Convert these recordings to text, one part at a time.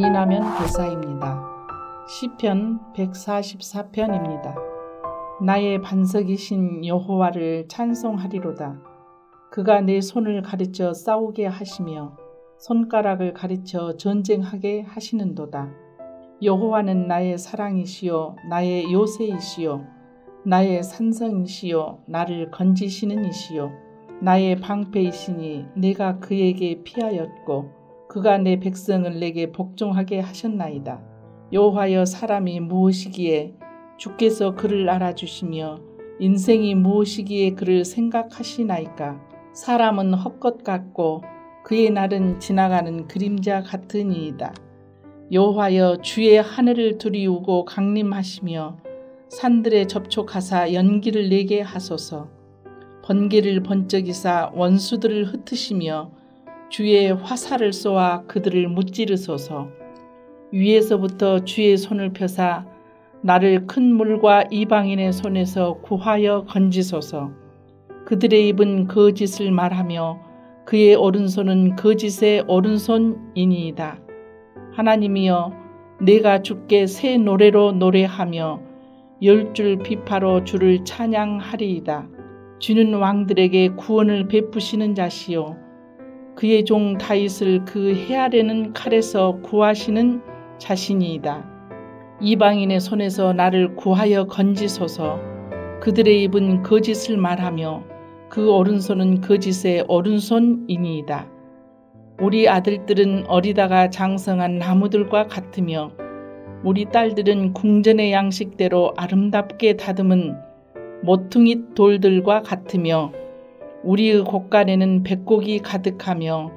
비나면 교사입니다. 시편 144편입니다. 나의 반석이신 여호와를 찬송하리로다. 그가 내 손을 가르쳐 싸우게 하시며 손가락을 가르쳐 전쟁하게 하시는도다. 여호와는 나의 사랑이시요 나의 요새이시요 나의 산성이시요 나를 건지시는 이시요 나의 방패이시니 내가 그에게 피하였고 그가 내 백성을 내게 복종하게 하셨나이다. 여호와여, 사람이 무엇이기에 주께서 그를 알아주시며 인생이 무엇이기에 그를 생각하시나이까. 사람은 헛것 같고 그의 날은 지나가는 그림자 같으니이다. 여호와여, 주의 하늘을 두리우고 강림하시며 산들에 접촉하사 연기를 내게 하소서. 번개를 번쩍이사 원수들을 흩으시며 주의 화살을 쏘아 그들을 무찌르소서. 위에서부터 주의 손을 펴사 나를 큰 물과 이방인의 손에서 구하여 건지소서. 그들의 입은 거짓을 말하며 그의 오른손은 거짓의 오른손이니이다. 하나님이여, 내가 주께 새 노래로 노래하며 10줄 비파로 주를 찬양하리이다. 주는 왕들에게 구원을 베푸시는 자시요 그의 종 다윗을 그 해아려는 칼에서 구하시는 자신이이다. 이방인의 손에서 나를 구하여 건지소서. 그들의 입은 거짓을 말하며 그 오른손은 거짓의 오른손이니이다. 우리 아들들은 어리다가 장성한 나무들과 같으며 우리 딸들은 궁전의 양식대로 아름답게 다듬은 모퉁이 돌들과 같으며 우리의 곳간에는 백곡이 가득하며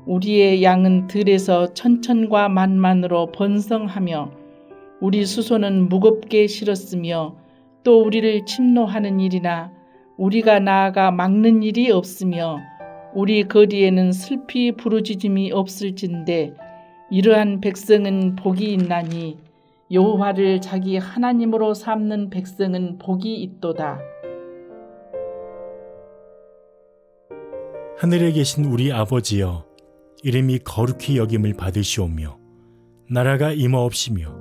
우리의 양은 들에서 천천과 만만으로 번성하며 우리 수소는 무겁게 실었으며 또 우리를 침노하는 일이나 우리가 나아가 막는 일이 없으며 우리 거리에는 슬피 부르짖음이 없을진데 이러한 백성은 복이 있나니 여호와를 자기 하나님으로 삼는 백성은 복이 있도다. 하늘에 계신 우리 아버지여, 이름이 거룩히 여김을 받으시오며 나라가 임하옵시며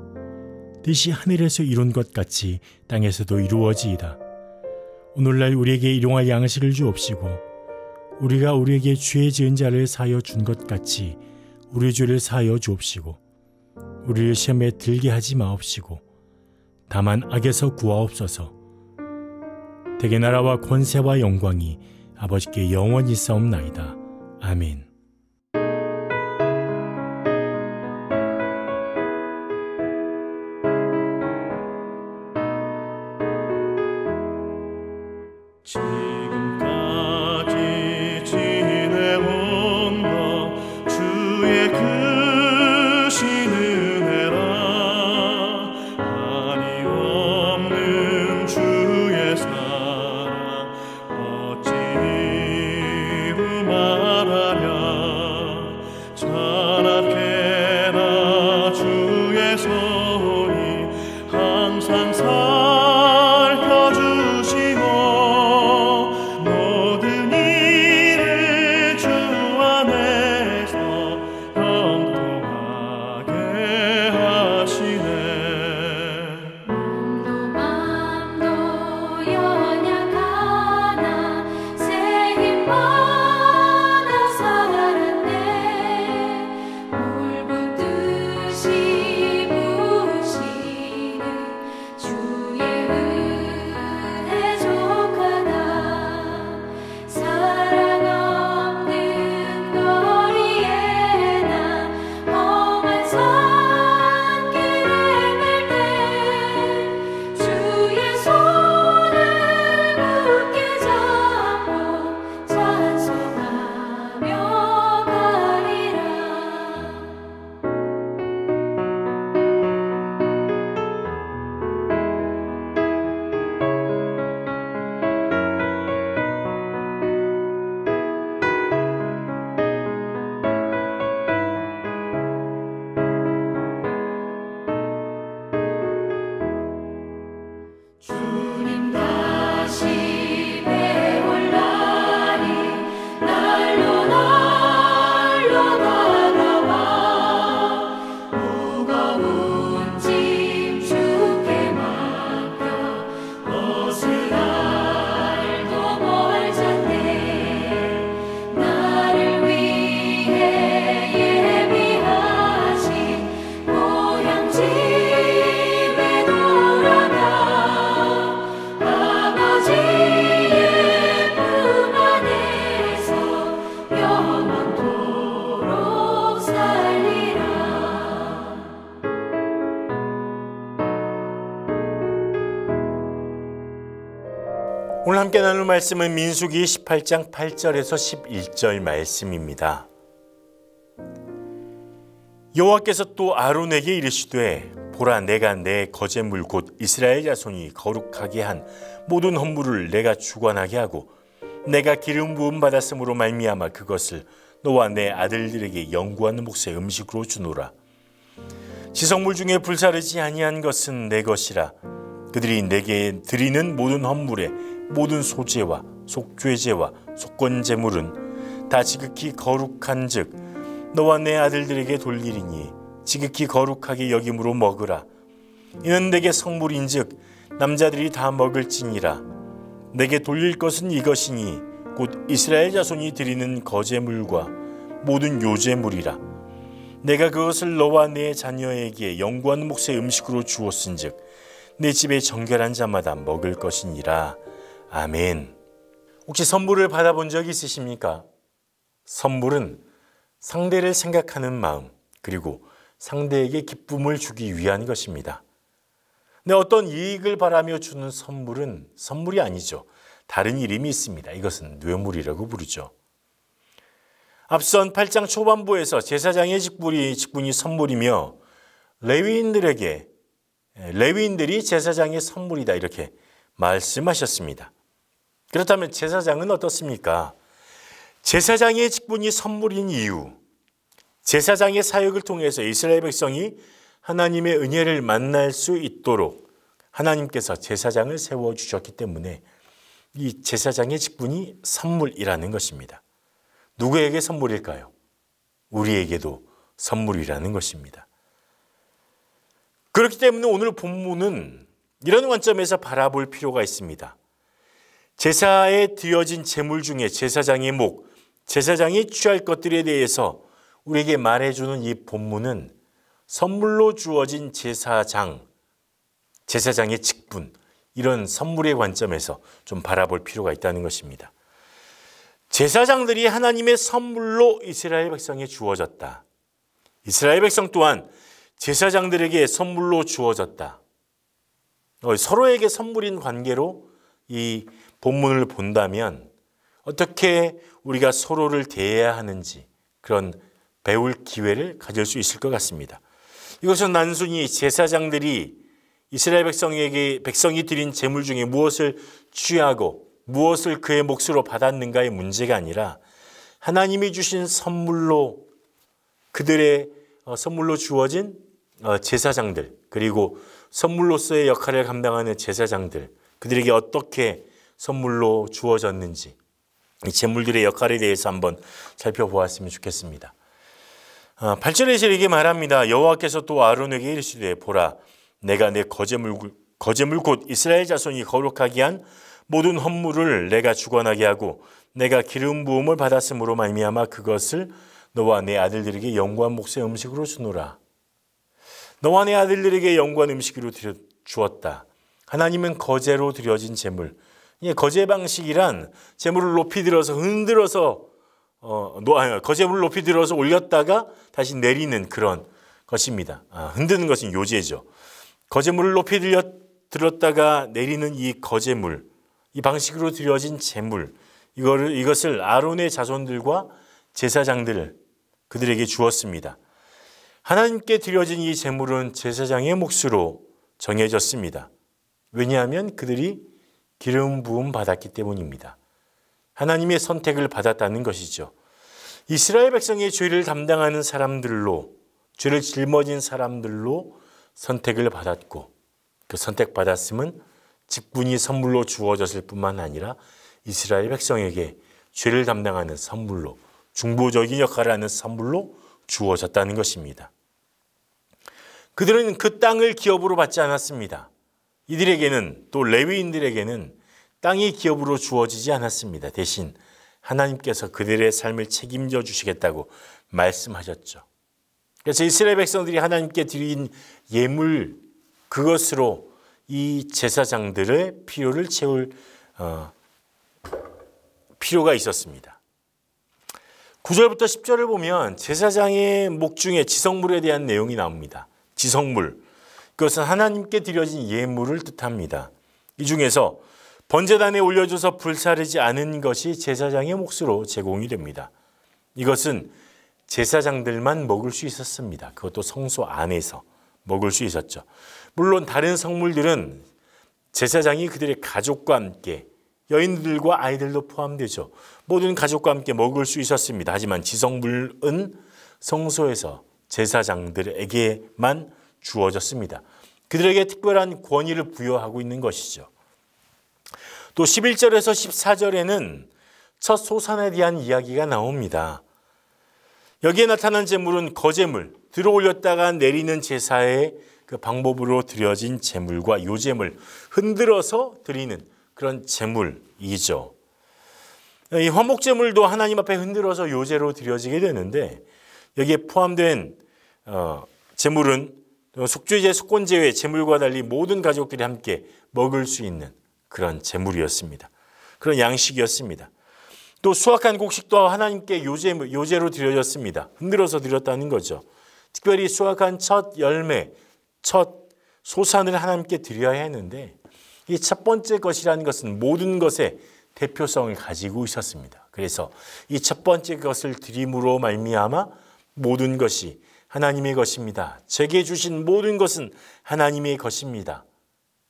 뜻이 하늘에서 이룬 것 같이 땅에서도 이루어지이다. 오늘날 우리에게 일용할 양식을 주옵시고 우리가 우리에게 죄 지은 자를 사하여 준 것 같이 우리 죄를 사하여 주옵시고 우리를 시험에 들게 하지 마옵시고 다만 악에서 구하옵소서. 대개 나라와 권세와 영광이 아버지께 영원히 있사옵나이다. 아멘. 지금까지 지내온 것 주의 크신 은혜라. 한이 없는 주의 사랑 어찌 이루 말하랴. 찬악해라 주의 손이 항상 살펴주시고 모든 일을 주 안에서 오늘 함께 나눌 말씀은 민수기 18장 8절에서 11절 말씀입니다. 여호와께서 또 아론에게 이르시되 보라 내가 내 거제물 곧 이스라엘 자손이 거룩하게 한 모든 헌물을 내가 주관하게 하고 내가 기름 부음 받았으므로 말미암아 그것을 너와 내 아들들에게 영구한 몫의 음식으로 주노라. 지성물 중에 불사르지 아니한 것은 내 것이라. 그들이 내게 드리는 모든 헌물의 모든 소제와 속죄제와 속건제물은 다 지극히 거룩한즉 너와 내 아들들에게 돌리리니 지극히 거룩하게 여김으로 먹으라. 이는 내게 성물인즉 남자들이 다 먹을지니라. 내게 돌릴 것은 이것이니 곧 이스라엘 자손이 드리는 거제물과 모든 요제물이라. 내가 그것을 너와 내 자녀에게 영구한 몫의 음식으로 주었은즉 내 집에 정결한 자마다 먹을 것이니라. 아멘. 혹시 선물을 받아본 적 있으십니까? 선물은 상대를 생각하는 마음 그리고 상대에게 기쁨을 주기 위한 것입니다. 근데 어떤 이익을 바라며 주는 선물은 선물이 아니죠. 다른 이름이 있습니다. 이것은 뇌물이라고 부르죠. 앞선 8장 초반부에서 제사장의 직분이 선물이며 레위인들이 제사장의 선물이다 이렇게 말씀하셨습니다. 그렇다면 제사장은 어떻습니까? 제사장의 직분이 선물인 이유, 제사장의 사역을 통해서 이스라엘 백성이 하나님의 은혜를 만날 수 있도록 하나님께서 제사장을 세워주셨기 때문에 이 제사장의 직분이 선물이라는 것입니다. 누구에게 선물일까요? 우리에게도 선물이라는 것입니다. 그렇기 때문에 오늘 본문은 이런 관점에서 바라볼 필요가 있습니다. 제사에 드려진 제물 중에 제사장의 목, 제사장이 취할 것들에 대해서 우리에게 말해주는 이 본문은 선물로 주어진 제사장의 직분, 이런 선물의 관점에서 좀 바라볼 필요가 있다는 것입니다. 제사장들이 하나님의 선물로 이스라엘 백성에 주어졌다. 이스라엘 백성 또한 제사장들에게 선물로 주어졌다. 서로에게 선물인 관계로 이 본문을 본다면 어떻게 우리가 서로를 대해야 하는지 그런 배울 기회를 가질 수 있을 것 같습니다. 이것은 단순히 제사장들이 이스라엘 백성이 드린 제물 중에 무엇을 취하고 무엇을 그의 몫으로 받았는가의 문제가 아니라 하나님이 주신 선물로 그들의 선물로 주어진 제사장들 그리고 선물로서의 역할을 감당하는 제사장들 그들에게 어떻게 선물로 주어졌는지 이 제물들의 역할에 대해서 한번 살펴보았으면 좋겠습니다. 8절에서 이렇게 말합니다. 여호와께서 또 아론에게 이르시되 보라 내가 내 거제물 곧 이스라엘 자손이 거룩하게 한 모든 헌물을 내가 주관하게 하고 내가 기름 부음을 받았으므로 말미암아 그것을 너와 내 아들들에게 영구한 몫의 음식으로 주노라. 너와 내 아들들에게 영구한 음식으로 주었다. 하나님은 거제로 드려진 제물, 거제 방식이란 제물을 높이 들어서 흔들어서 거제물을 높이 들어서 올렸다가 다시 내리는 그런 것입니다. 흔드는 것은 요제죠. 거제물을 높이 들었다가 내리는 이 거제물, 이 방식으로 드려진 제물, 이것을 아론의 자손들과 제사장들 그들에게 주었습니다. 하나님께 드려진 이 제물은 제사장의 몫으로 정해졌습니다. 왜냐하면 그들이 기름 부음 받았기 때문입니다. 하나님의 선택을 받았다는 것이죠. 이스라엘 백성의 죄를 담당하는 사람들로, 죄를 짊어진 사람들로 선택을 받았고 그 선택받았음은 직분이 선물로 주어졌을 뿐만 아니라 이스라엘 백성에게 죄를 담당하는 선물로, 중보적인 역할을 하는 선물로 주어졌다는 것입니다. 그들은 그 땅을 기업으로 받지 않았습니다. 이들에게는 또 레위인들에게는 땅이 기업으로 주어지지 않았습니다. 대신 하나님께서 그들의 삶을 책임져 주시겠다고 말씀하셨죠. 그래서 이스라엘 백성들이 하나님께 드린 예물 그것으로 이 제사장들의 필요를 채울 필요가 있었습니다. 9절부터 10절을 보면 제사장의 목 중에 지성물에 대한 내용이 나옵니다. 지성물, 그것은 하나님께 드려진 예물을 뜻합니다. 이 중에서 번제단에 올려줘서 불사르지 않은 것이 제사장의 몫으로 제공이 됩니다. 이것은 제사장들만 먹을 수 있었습니다. 그것도 성소 안에서 먹을 수 있었죠. 물론 다른 성물들은 제사장이 그들의 가족과 함께, 여인들과 아이들도 포함되죠, 모든 가족과 함께 먹을 수 있었습니다. 하지만 지성물은 성소에서 제사장들에게만 주어졌습니다. 그들에게 특별한 권위를 부여하고 있는 것이죠. 또 11절에서 14절에는 첫 소산에 대한 이야기가 나옵니다. 여기에 나타난 제물은 거제물, 들어 올렸다가 내리는 제사의 그 방법으로 드려진 제물과 요제물, 흔들어서 드리는 그런 제물이죠. 이 화목제물도 하나님 앞에 흔들어서 요제로 드려지게 되는데, 여기에 포함된 제물은 속죄제, 속건제의 제물과 달리 모든 가족들이 함께 먹을 수 있는 그런 제물이었습니다. 그런 양식이었습니다. 또 수확한 곡식도 하나님께 요제로 드려졌습니다. 흔들어서 드렸다는 거죠. 특별히 수확한 첫 열매, 첫 소산을 하나님께 드려야 했는데, 이 첫 번째 것이라는 것은 모든 것의 대표성을 가지고 있었습니다. 그래서 이 첫 번째 것을 드림으로 말미암아 모든 것이 하나님의 것입니다. 제게 주신 모든 것은 하나님의 것입니다.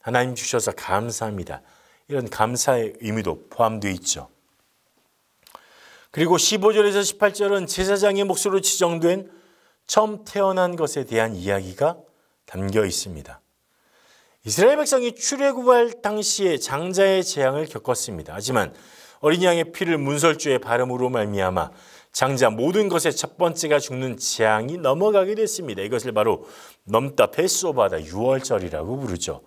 하나님 주셔서 감사합니다. 이런 감사의 의미도 포함되어 있죠. 그리고 15절에서 18절은 제사장의 몫으로 지정된 처음 태어난 것에 대한 이야기가 담겨 있습니다. 이스라엘 백성이 출애굽할 당시에 장자의 재앙을 겪었습니다. 하지만 어린 양의 피를 문설주의 바름으로 말미암아 장자 모든 것의 첫 번째가 죽는 재앙이 넘어가게 됐습니다. 이것을 바로 넘다 패스오버하다, 유월절이라고 부르죠.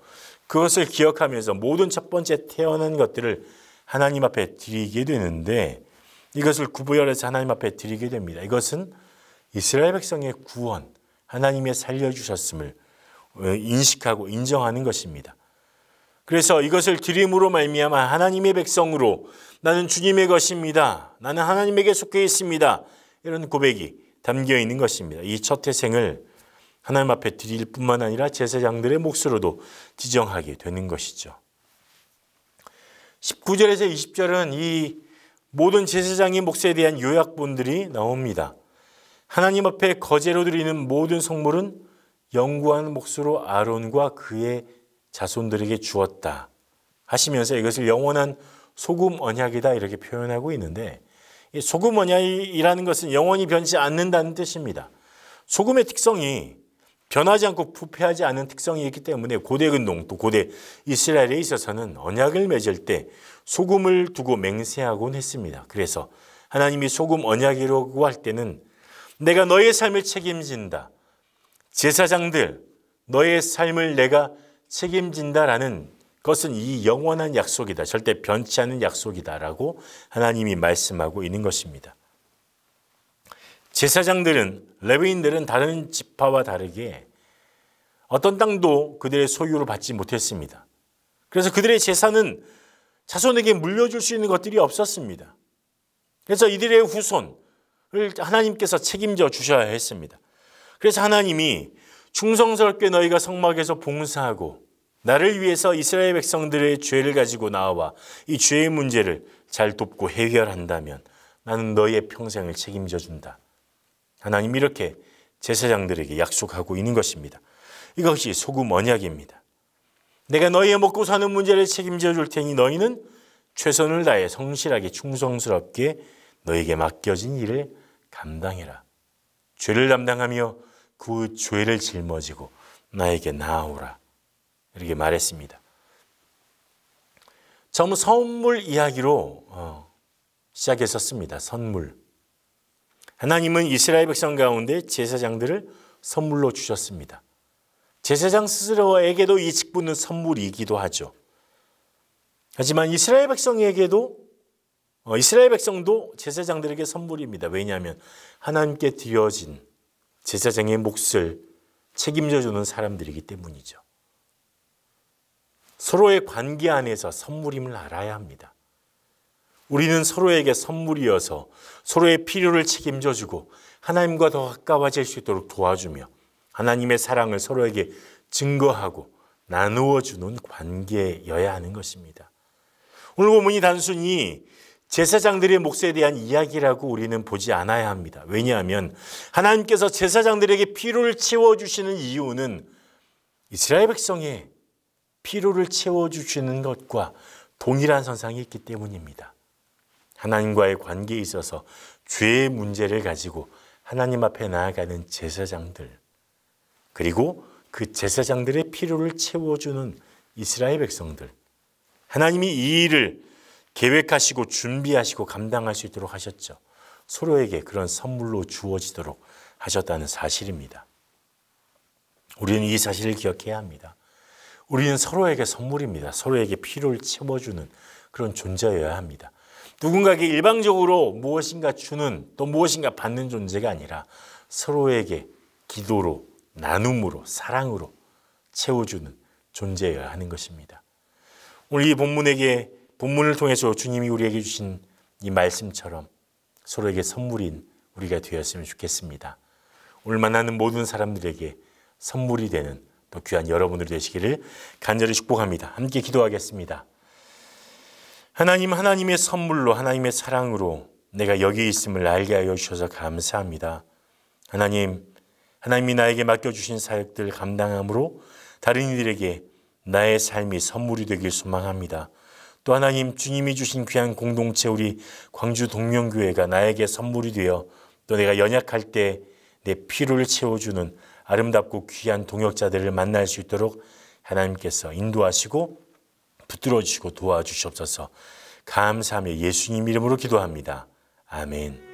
그것을 기억하면서 모든 첫 번째 태어난 것들을 하나님 앞에 드리게 되는데, 이것을 구별해서 하나님 앞에 드리게 됩니다. 이것은 이스라엘 백성의 구원, 하나님의 살려주셨음을 인식하고 인정하는 것입니다. 그래서 이것을 드림으로 말미암아 하나님의 백성으로, 나는 주님의 것입니다, 나는 하나님에게 속해 있습니다, 이런 고백이 담겨 있는 것입니다. 이 첫 태생을 하나님 앞에 드릴 뿐만 아니라 제사장들의 몫으로도 지정하게 되는 것이죠. 19절에서 20절은 이 모든 제사장의 몫에 대한 요약본들이 나옵니다. 하나님 앞에 거제로 드리는 모든 성물은 영구한 몫으로 아론과 그의 자손들에게 주었다 하시면서 이것을 영원한 소금 언약이다 이렇게 표현하고 있는데, 이 소금 언약이라는 것은 영원히 변치 않는다는 뜻입니다. 소금의 특성이 변하지 않고 부패하지 않은 특성이 있기 때문에 고대 근동, 또 고대 이스라엘에 있어서는 언약을 맺을 때 소금을 두고 맹세하곤 했습니다. 그래서 하나님이 소금 언약이라고 할 때는 내가 너의 삶을 책임진다, 제사장들 너의 삶을 내가 책임진다라는 것은 이 영원한 약속이다, 절대 변치 않는 약속이다라고 하나님이 말씀하고 있는 것입니다. 제사장들은, 레위인들은 다른 지파와 다르게 어떤 땅도 그들의 소유를 받지 못했습니다. 그래서 그들의 재산은 자손에게 물려줄 수 있는 것들이 없었습니다. 그래서 이들의 후손을 하나님께서 책임져 주셔야 했습니다. 그래서 하나님이 충성스럽게 너희가 성막에서 봉사하고 나를 위해서 이스라엘 백성들의 죄를 가지고 나와 이 죄의 문제를 잘 돕고 해결한다면 나는 너희의 평생을 책임져 준다. 하나님이 이렇게 제사장들에게 약속하고 있는 것입니다. 이것이 소금 언약입니다. 내가 너희의 먹고 사는 문제를 책임져 줄 테니 너희는 최선을 다해 성실하게 충성스럽게 너희에게 맡겨진 일을 감당해라. 죄를 담당하며 그 죄를 짊어지고 나에게 나아오라. 이렇게 말했습니다. 처음 선물 이야기로 시작했었습니다. 선물. 하나님은 이스라엘 백성 가운데 제사장들을 선물로 주셨습니다. 제사장 스스로에게도 이 직분은 선물이기도 하죠. 하지만 이스라엘 백성도 제사장들에게 선물입니다. 왜냐하면 하나님께 드려진 제사장의 몫을 책임져 주는 사람들이기 때문이죠. 서로의 관계 안에서 선물임을 알아야 합니다. 우리는 서로에게 선물이어서 서로의 필요를 책임져 주고 하나님과 더 가까워질 수 있도록 도와주며 하나님의 사랑을 서로에게 증거하고 나누어 주는 관계여야 하는 것입니다. 오늘 본문이 단순히 제사장들의 몫에 대한 이야기라고 우리는 보지 않아야 합니다. 왜냐하면 하나님께서 제사장들에게 피로를 채워주시는 이유는 이스라엘 백성의 피로를 채워주시는 것과 동일한 선상이 있기 때문입니다. 하나님과의 관계에 있어서 죄의 문제를 가지고 하나님 앞에 나아가는 제사장들, 그리고 그 제사장들의 피로를 채워주는 이스라엘 백성들, 하나님이 이 일을 계획하시고 준비하시고 감당할 수 있도록 하셨죠. 서로에게 그런 선물로 주어지도록 하셨다는 사실입니다. 우리는 이 사실을 기억해야 합니다. 우리는 서로에게 선물입니다. 서로에게 필요를 채워주는 그런 존재여야 합니다. 누군가에게 일방적으로 무엇인가 주는 또 무엇인가 받는 존재가 아니라 서로에게 기도로, 나눔으로, 사랑으로 채워주는 존재여야 하는 것입니다. 오늘 이 본문을 통해서 주님이 우리에게 주신 이 말씀처럼 서로에게 선물인 우리가 되었으면 좋겠습니다. 오늘 만나는 모든 사람들에게 선물이 되는 또 귀한 여러분들이 되시기를 간절히 축복합니다. 함께 기도하겠습니다. 하나님, 하나님의 선물로, 하나님의 사랑으로 내가 여기 있음을 알게 하여 주셔서 감사합니다. 하나님이 나에게 맡겨주신 사역들 감당함으로 다른 이들에게 나의 삶이 선물이 되길 소망합니다. 또 하나님, 주님이 주신 귀한 공동체 우리 광주 동명교회가 나에게 선물이 되어 또 내가 연약할 때 내 피로를 채워주는 아름답고 귀한 동역자들을 만날 수 있도록 하나님께서 인도하시고 붙들어 주시고 도와주시옵소서. 감사하며 예수님 이름으로 기도합니다. 아멘.